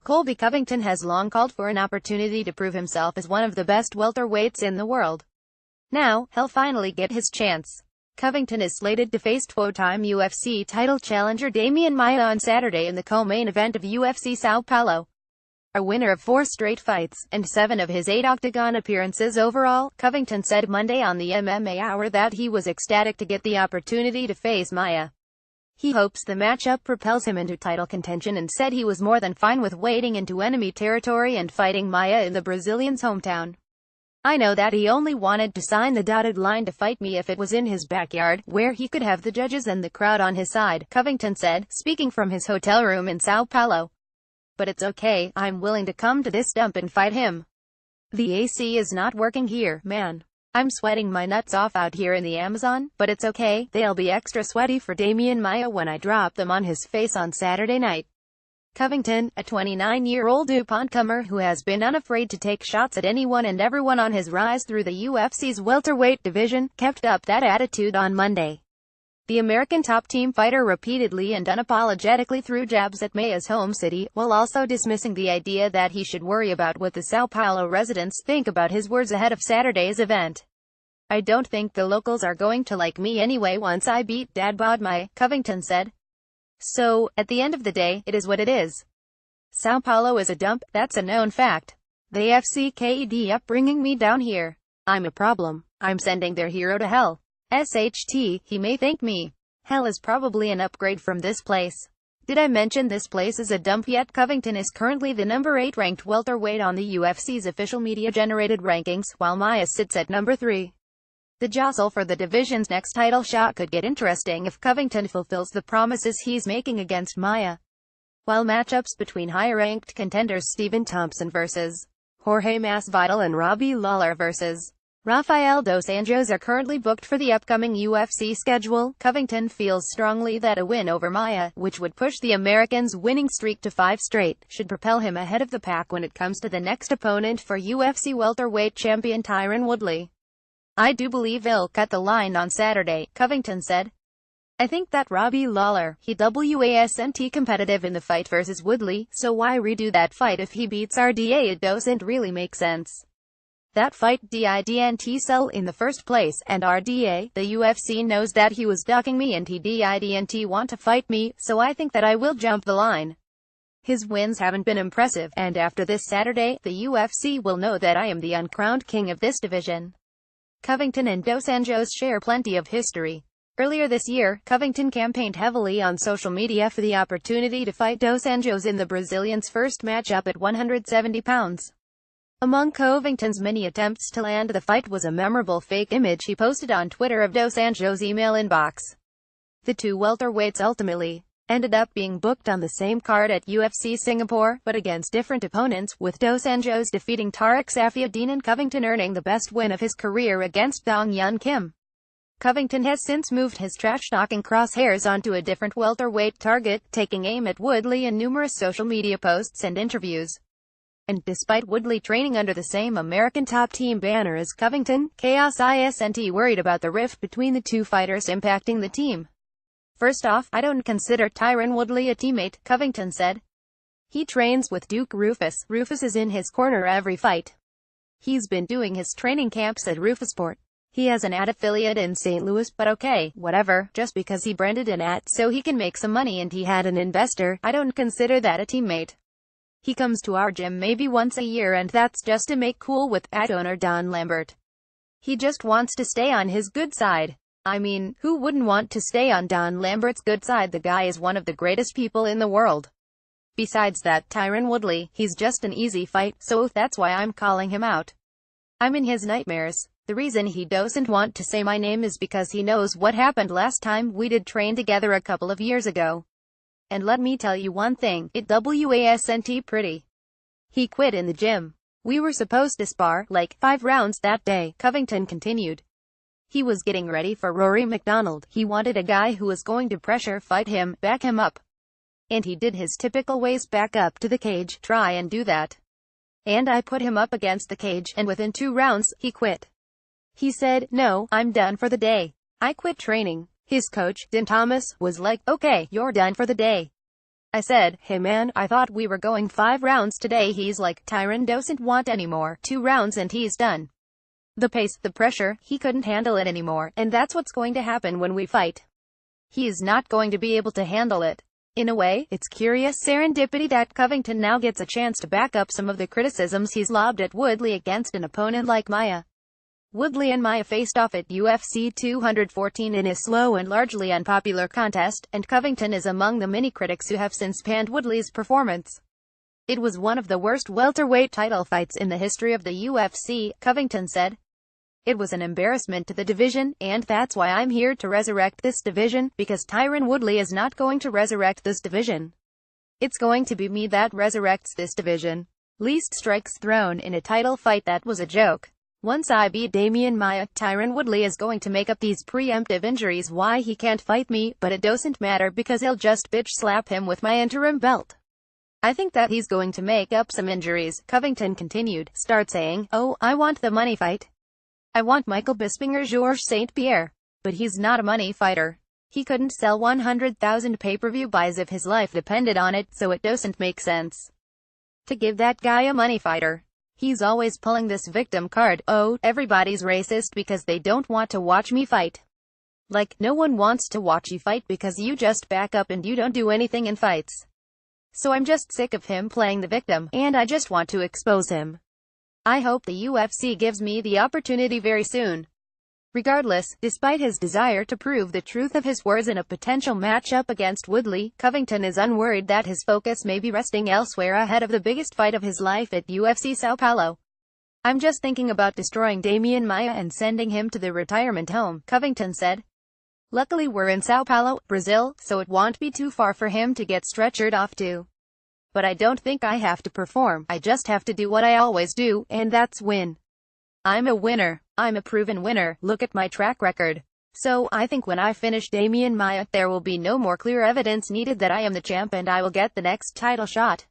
Colby Covington has long called for an opportunity to prove himself as one of the best welterweights in the world. Now, he'll finally get his chance. Covington is slated to face two-time UFC title challenger Demian Maia on Saturday in the co-main event of UFC São Paulo. A winner of 4 straight fights, and 7 of his 8 octagon appearances overall, Covington said Monday on the MMA Hour that he was ecstatic to get the opportunity to face Maia. He hopes the matchup propels him into title contention and said he was more than fine with wading into enemy territory and fighting Maia in the Brazilian's hometown. "I know that he only wanted to sign the dotted line to fight me if it was in his backyard, where he could have the judges and the crowd on his side," Covington said, speaking from his hotel room in São Paulo. "But it's okay, I'm willing to come to this dump and fight him. The AC is not working here, man. I'm sweating my nuts off out here in the Amazon, but it's okay, they'll be extra sweaty for Demian Maia when I drop them on his face on Saturday night." Covington, a 29-year-old up-and-comer who has been unafraid to take shots at anyone and everyone on his rise through the UFC's welterweight division, kept up that attitude on Monday. The American top-team fighter repeatedly and unapologetically threw jabs at Maia's home city, while also dismissing the idea that he should worry about what the São Paulo residents think about his words ahead of Saturday's event. "I don't think the locals are going to like me anyway once I beat dad-bod Maia," Covington said. "So, at the end of the day, it is what it is. São Paulo is a dump, that's a known fact. They FCKED up bringing me down here. I'm a problem. I'm sending their hero to hell. SHT, he may thank me. Hell is probably an upgrade from this place. Did I mention this place is a dump yet?" Covington is currently the number 8 ranked welterweight on the UFC's official media-generated rankings, while Maia sits at number 3. The jostle for the division's next title shot could get interesting if Covington fulfills the promises he's making against Maia. While matchups between higher-ranked contenders Stephen Thompson vs. Jorge Masvidal and Robbie Lawler vs. Rafael dos Anjos are currently booked for the upcoming UFC schedule, Covington feels strongly that a win over Maia, which would push the American's winning streak to 5 straight, should propel him ahead of the pack when it comes to the next opponent for UFC welterweight champion Tyron Woodley. "I do believe he'll cut the line on Saturday," Covington said. "I think that Robbie Lawler, he wasn't competitive in the fight versus Woodley, so why redo that fight if he beats RDA? It doesn't really make sense. That fight didn't sell in the first place, and RDA, the UFC knows that he was ducking me and he didn't want to fight me, so I think that I will jump the line. His wins haven't been impressive, and after this Saturday, the UFC will know that I am the uncrowned king of this division." Covington and dos Anjos share plenty of history. Earlier this year, Covington campaigned heavily on social media for the opportunity to fight dos Anjos in the Brazilian's first matchup at 170 pounds. Among Covington's many attempts to land the fight was a memorable fake image he posted on Twitter of dos Anjos' email inbox. The two welterweights ultimately ended up being booked on the same card at UFC Singapore, but against different opponents, with dos Anjos defeating Tariq Saffiuddin and Covington earning the best win of his career against Dong Hyun Kim. Covington has since moved his trash-talking crosshairs onto a different welterweight target, taking aim at Woodley in numerous social media posts and interviews. And despite Woodley training under the same American top-team banner as Covington, Chaos isn't worried about the rift between the two fighters impacting the team. "First off, I don't consider Tyron Woodley a teammate," Covington said. "He trains with Duke Roufus. Roufus is in his corner every fight. He's been doing his training camps at Roufusport. He has an ad affiliate in St. Louis, but okay, whatever, just because he branded an ad so he can make some money and he had an investor, I don't consider that a teammate. He comes to our gym maybe once a year and that's just to make cool with ad owner Don Lambert. He just wants to stay on his good side. I mean, who wouldn't want to stay on Don Lambert's good side? The guy is one of the greatest people in the world. Besides that, Tyron Woodley, he's just an easy fight, so that's why I'm calling him out. I'm in his nightmares. The reason he doesn't want to say my name is because he knows what happened last time we did train together a couple of years ago. And let me tell you one thing, it wasn't pretty. He quit in the gym. We were supposed to spar, like, 5 rounds that day," Covington continued. "He was getting ready for Rory McDonald. He wanted a guy who was going to pressure fight him, back him up. And he did his typical ways back up to the cage, try and do that. And I put him up against the cage, and within 2 rounds, he quit. He said, 'No, I'm done for the day. I quit training.' His coach, Din Thomas, was like, 'Okay, you're done for the day. I said, "Hey man, I thought we were going 5 rounds today." He's like, "Tyron doesn't want any more. 2 rounds and he's done. The pace, the pressure, he couldn't handle it anymore, and that's what's going to happen when we fight. He is not going to be able to handle it." In a way, it's curious serendipity that Covington now gets a chance to back up some of the criticisms he's lobbed at Woodley against an opponent like Maia. Woodley and Maia faced off at UFC 214 in a slow and largely unpopular contest, and Covington is among the many critics who have since panned Woodley's performance. "It was one of the worst welterweight title fights in the history of the UFC," Covington said. "It was an embarrassment to the division, and that's why I'm here to resurrect this division, because Tyron Woodley is not going to resurrect this division. It's going to be me that resurrects this division. Least strikes thrown in a title fight, that was a joke. Once I beat Demian Maia, Tyron Woodley is going to make up these preemptive injuries why he can't fight me, but it doesn't matter because I'll just bitch slap him with my interim belt. I think that he's going to make up some injuries," Covington continued. "Start saying, 'Oh, I want the money fight. I want Michael Bisping or Georges St. Pierre.' But he's not a money fighter. He couldn't sell 100,000 pay-per-view buys if his life depended on it, so it doesn't make sense to give that guy a money fighter. He's always pulling this victim card. Oh, everybody's racist because they don't want to watch me fight. Like, no one wants to watch you fight because you just back up and you don't do anything in fights. So I'm just sick of him playing the victim, and I just want to expose him. I hope the UFC gives me the opportunity very soon." Regardless, despite his desire to prove the truth of his words in a potential matchup against Woodley, Covington is unworried that his focus may be resting elsewhere ahead of the biggest fight of his life at UFC Sao Paulo. "I'm just thinking about destroying Demian Maia and sending him to the retirement home," Covington said. "Luckily we're in Sao Paulo, Brazil, so it won't be too far for him to get stretchered off to. But I don't think I have to perform, I just have to do what I always do, and that's win. I'm a winner. I'm a proven winner, look at my track record. So, I think when I finish Demian Maia, there will be no more clear evidence needed that I am the champ and I will get the next title shot."